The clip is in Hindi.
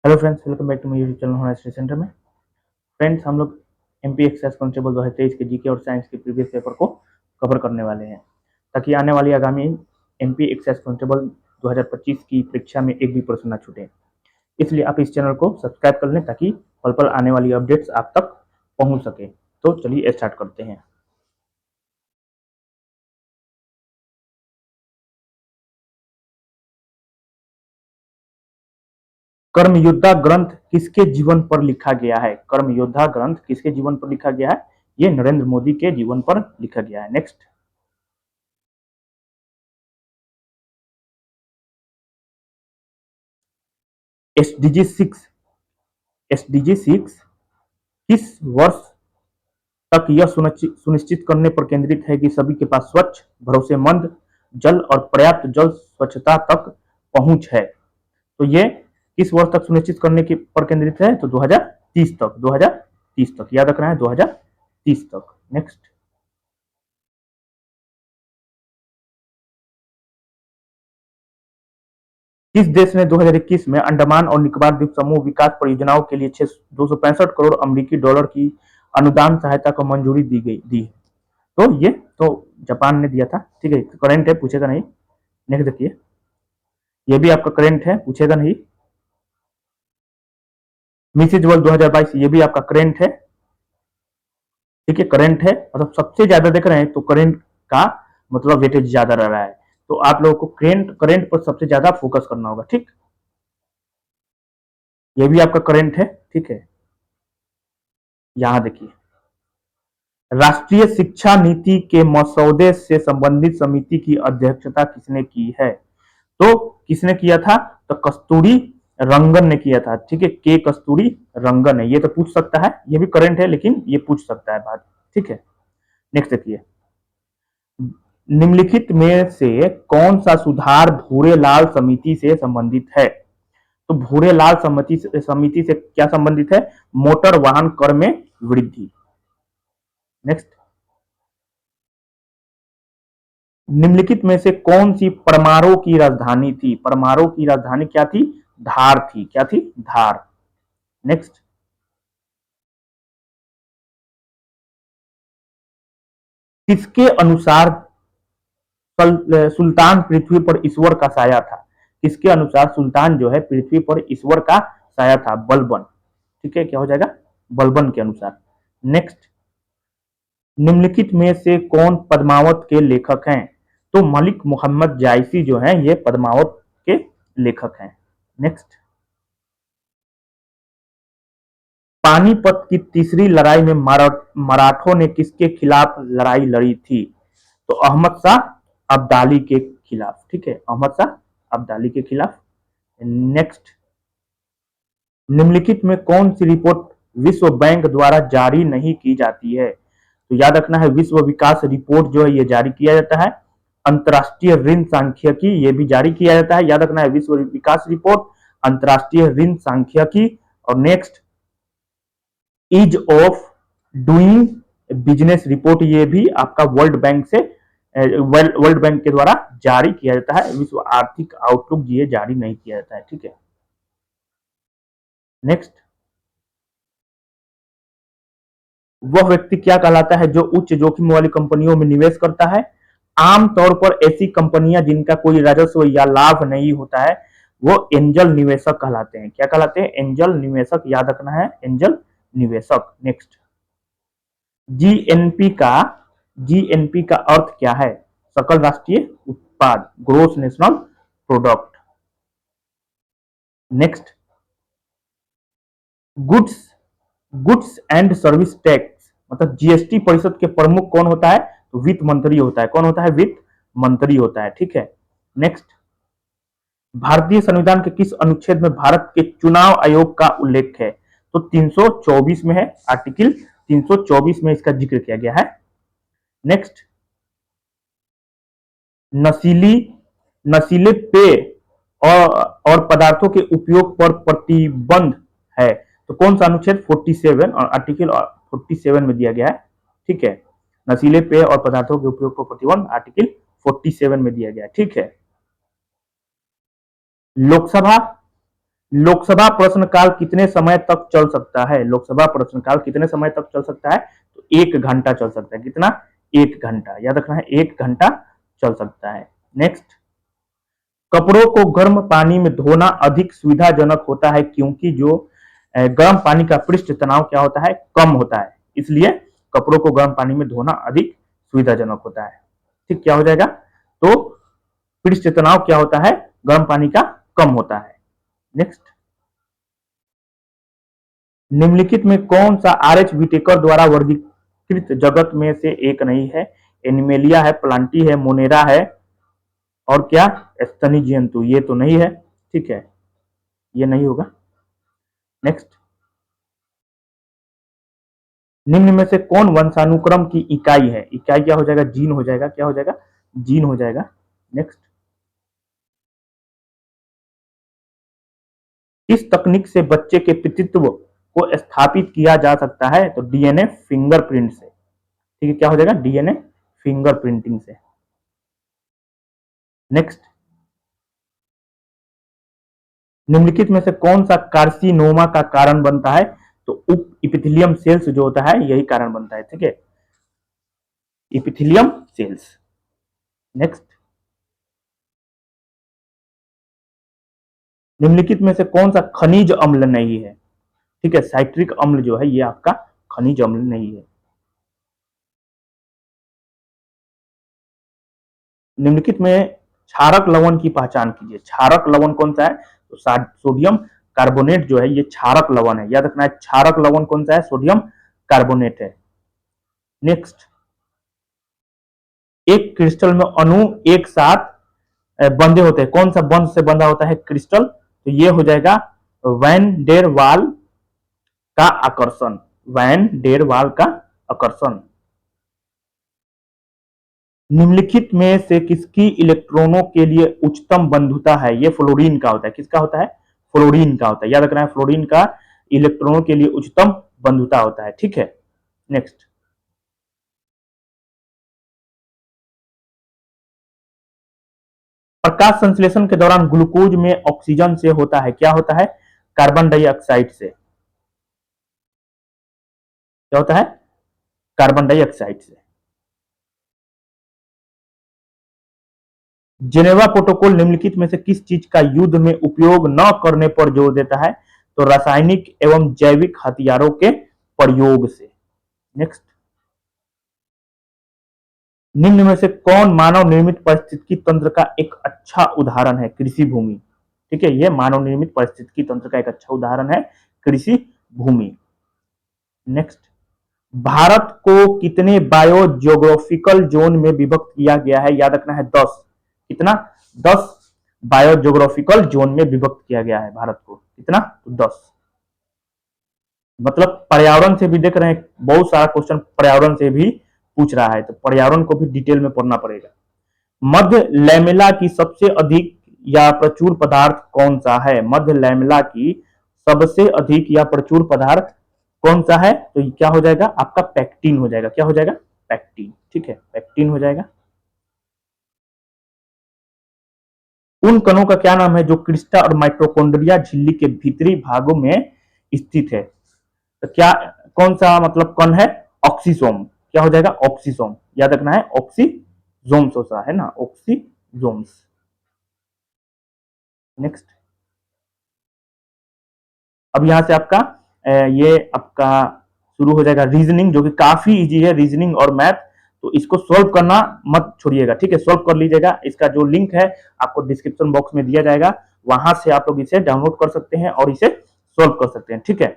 Hello friends, welcome back to my YouTube channel होना स्टडी सेंटर में। फ्रेंड्स, हम लोग एमपी एक्साइज कांस्टेबल 2023 के जीके और साइंस के प्रीवियस पेपर को कवर करने वाले हैं, ताकि आने वाली आगामी एमपी एक्साइज कांस्टेबल 2025 की परीक्षा में एक भी प्रश्न न छूटे। इसलिए आप इस चैनल को सब्सक्राइब कर लें ताकि पल पल आने वाली अपडेट्स आप तक पहुंच सके। तो चलिए स्टार्ट करते हैं। कर्मयोद्धा ग्रंथ किसके जीवन पर लिखा गया है? कर्मयोद्धा ग्रंथ किसके जीवन पर लिखा गया है? ये नरेंद्र मोदी के जीवन पर लिखा गया है। नेक्स्ट, एसडीजी 6 एसडीजी 6 किस वर्ष तक यह सुनिश्चित करने पर केंद्रित है कि सभी के पास स्वच्छ, भरोसेमंद जल और पर्याप्त जल स्वच्छता तक पहुंच है? तो ये किस वर्ष तक सुनिश्चित करने की पर केंद्रित है? तो 2030 तक याद रखना है, 2030 तक। नेक्स्ट, किस देश ने 2021 में अंडमान और निकोबार द्वीप समूह विकास परियोजनाओं के लिए 265 करोड़ अमेरिकी डॉलर की अनुदान सहायता को मंजूरी दी? तो ये तो जापान ने दिया था। ठीक है, करंट है, पूछेगा नहीं। नेक्स्ट देखिए, ये भी आपका करंट है, पूछेगा नहीं। मिसेज वर्ल्ड 2022, ये भी आपका करंट है। ठीक है, करंट है, मतलब सबसे ज्यादा देख रहे हैं तो करंट का मतलब वेटेज ज्यादा रह रहा है, तो आप लोगों को करंट करंट पर सबसे ज्यादा फोकस करना होगा। ठीक, ये भी आपका करंट है। ठीक है, यहां देखिए, राष्ट्रीय शिक्षा नीति के मसौदे से संबंधित समिति की अध्यक्षता किसने की है? तो किसने किया था? तो कस्तूरी रंगन ने किया था। ठीक है, के कस्तूरी रंगन है। ये तो पूछ सकता है, ये भी करंट है लेकिन ये पूछ सकता है बात। ठीक है, नेक्स्ट देखिए, निम्नलिखित में से कौन सा सुधार भूरेलाल समिति से संबंधित है? तो भूरेलाल समिति से क्या संबंधित है? मोटर वाहन कर में वृद्धि। नेक्स्ट, निम्नलिखित में से कौन सी परमाणु की राजधानी थी? परमाणु की राजधानी क्या थी? धार थी। क्या थी? धार। नेक्स्ट, किसके अनुसार सुल्तान पृथ्वी पर ईश्वर का साया था? किसके अनुसार सुल्तान जो है पृथ्वी पर ईश्वर का साया था? बलबन। ठीक है, क्या हो जाएगा? बलबन के अनुसार। नेक्स्ट, निम्नलिखित में से कौन पद्मावत के लेखक हैं? तो मलिक मोहम्मद जायसी जो हैं ये पद्मावत के लेखक हैं। नेक्स्ट, पानीपत की तीसरी लड़ाई में मराठों ने किसके खिलाफ लड़ाई लड़ी थी? तो अहमद शाह अब्दाली के खिलाफ। ठीक है, अहमद शाह अब्दाली के खिलाफ। नेक्स्ट, निम्नलिखित में कौन सी रिपोर्ट विश्व बैंक द्वारा जारी नहीं की जाती है? तो याद रखना है, विश्व विकास रिपोर्ट जो है ये जारी किया जाता है। अंतरराष्ट्रीय ऋण सांख्यिकी ये भी जारी किया जाता है। याद रखना है, विश्व विकास रिपोर्ट, अंतरराष्ट्रीय ऋण सांख्यिकी। और next, ease of doing business report, ये भी आपका वर्ल्ड बैंक के द्वारा जारी किया जाता है। विश्व आर्थिक आउटलुक ये जारी नहीं किया जाता है। ठीक है, नेक्स्ट, वह व्यक्ति क्या कहलाता है जो उच्च जोखिम वाली कंपनियों में निवेश करता है? आमतौर पर ऐसी कंपनियां जिनका कोई राजस्व या लाभ नहीं होता है वो एंजल निवेशक कहलाते हैं। क्या कहलाते हैं? एंजल निवेशक। याद रखना है, एंजल निवेशक। नेक्स्ट, जीएनपी का जीएनपी का अर्थ क्या है? सकल राष्ट्रीय उत्पाद, gross national product. Next, goods goods and service tax मतलब जीएसटी परिषद के प्रमुख कौन होता है? तो वित्त मंत्री होता है। कौन होता है? वित्त मंत्री होता है। ठीक है, नेक्स्ट, भारतीय संविधान के किस अनुच्छेद में भारत के चुनाव आयोग का उल्लेख है? तो 324 में है, आर्टिकल 324 में इसका जिक्र किया गया है। नेक्स्ट, नशीली नशीले पेय और पदार्थों के उपयोग पर प्रतिबंध है। तो कौन सा अनुच्छेद? 47 और आर्टिकल 47 में दिया गया है। ठीक है, नशीले पेय और पदार्थों के उपयोग पर प्रतिबंध आर्टिकल 47 में दिया गया है। ठीक है, लोकसभा लोकसभा प्रश्नकाल कितने समय तक चल सकता है? लोकसभा प्रश्नकाल कितने समय तक चल सकता है? तो 1 घंटा चल सकता है। कितना? 1 घंटा। याद रखना है, 1 घंटा चल सकता है। नेक्स्ट, कपड़ों को गर्म पानी में धोना अधिक सुविधाजनक होता है क्योंकि जो गर्म पानी का पृष्ठ तनाव क्या होता है? कम होता है। इसलिए कपड़ों को गर्म पानी में धोना अधिक सुविधाजनक होता है। ठीक, क्या हो जाएगा? तो पृष्ठ तनाव क्या होता है? गर्म पानी का कम होता है। नेक्स्ट, निम्नलिखित में कौन सा आर.एच. व्हिटेकर द्वारा वर्गीकृत जगत में से एक नहीं है? एनिमेलिया है, प्लांटी है, मोनेरा है, और क्या? स्तनी जंतु। ये तो नहीं है, ठीक है, ये नहीं होगा। नेक्स्ट, निम्न में से कौन वंशानुक्रम की इकाई है? इकाई क्या हो जाएगा? जीन हो जाएगा। क्या हो जाएगा? जीन हो जाएगा। नेक्स्ट, किस तकनीक से बच्चे के पितृत्व को स्थापित किया जा सकता है? तो डीएनए फिंगरप्रिंट से। ठीक है, क्या हो जाएगा? डीएनए फिंगरप्रिंटिंग से। नेक्स्ट, निम्नलिखित में से कौन सा कार्सिनोमा का कारण बनता है? तो उप इपिथेलियम सेल्स जो होता है यही कारण बनता है। ठीक है, इपिथेलियम सेल्स। नेक्स्ट, निम्नलिखित में से कौन सा खनिज अम्ल नहीं है? ठीक है, साइट्रिक अम्ल जो है ये आपका खनिज अम्ल नहीं है। निम्नलिखित में क्षारक लवण की पहचान कीजिए। क्षारक लवण कौन सा है? तो सोडियम कार्बोनेट जो है ये क्षारक लवण है। याद रखना है, क्षारक लवण कौन सा है? सोडियम कार्बोनेट है। नेक्स्ट, एक क्रिस्टल में अणु एक साथ बंधे होते हैं, कौन सा बंध से बंधा होता है? क्रिस्टल। तो ये हो जाएगा वैन डेर वाल का आकर्षण। वैन डेर वाल का आकर्षण। निम्नलिखित में से किसकी इलेक्ट्रॉनों के लिए उच्चतम बंधुता है? ये फ्लोरीन का होता है। किसका होता है? फ्लोरीन का होता है। याद रखना है, फ्लोरीन का इलेक्ट्रॉनों के लिए उच्चतम बंधुता होता है। ठीक है, नेक्स्ट, प्रकाश संश्लेषण के दौरान ग्लूकोज में ऑक्सीजन से होता है, क्या होता है? कार्बन डाइऑक्साइड से। क्या होता है? कार्बन डाइऑक्साइड से। जेनेवा प्रोटोकॉल निम्नलिखित में से किस चीज का युद्ध में उपयोग न करने पर जोर देता है? तो रासायनिक एवं जैविक हथियारों के प्रयोग से। नेक्स्ट, निम्न में से कौन मानव निर्मित पारिस्थितिकी तंत्र का एक अच्छा उदाहरण है? कृषि भूमि। ठीक है, ये मानव निर्मित पारिस्थितिकी तंत्र का एक अच्छा उदाहरण है, कृषि भूमि। नेक्स्ट, भारत को कितने बायो जियोग्राफिकल जोन में विभक्त किया गया है? याद रखना है 10। कितना? 10 बायो जियोग्राफिकल जोन में विभक्त किया गया है भारत को। कितना? तो 10। मतलब पर्यावरण से भी देख रहे हैं, बहुत सारा क्वेश्चन पर्यावरण से भी पूछ रहा है, तो पर्यावरण को भी डिटेल में पढ़ना पड़ेगा। मध्य लैमेला की सबसे अधिक या प्रचुर पदार्थ कौन सा है? मध्य लैमेला की सबसे अधिक या प्रचुर पदार्थ कौन सा है? तो क्या हो जाएगा? आपका पैक्टिन हो जाएगा। क्या हो जाएगा? पैक्टिन। ठीक है, पैक्टिन हो जाएगा। उन कणों का क्या नाम है जो क्रिस्टा और माइटोकॉन्ड्रिया झिल्ली के भीतरी भागों में स्थित है? तो क्या, कौन सा मतलब कण है? ऑक्सीसोम। क्या हो जाएगा? ऑक्सीसोम। याद रखना है, ऑक्सीजोम्स होता है ना, ऑक्सीजोम्स। नेक्स्ट, अब यहां से आपका ये आपका शुरू हो जाएगा रीजनिंग, जो कि काफी इजी है, रीजनिंग और मैथ। तो इसको सॉल्व करना मत छोड़िएगा। ठीक है, सॉल्व कर लीजिएगा। इसका जो लिंक है आपको डिस्क्रिप्शन बॉक्स में दिया जाएगा, वहां से आप लोग इसे डाउनलोड कर सकते हैं और इसे सॉल्व कर सकते हैं। ठीक है।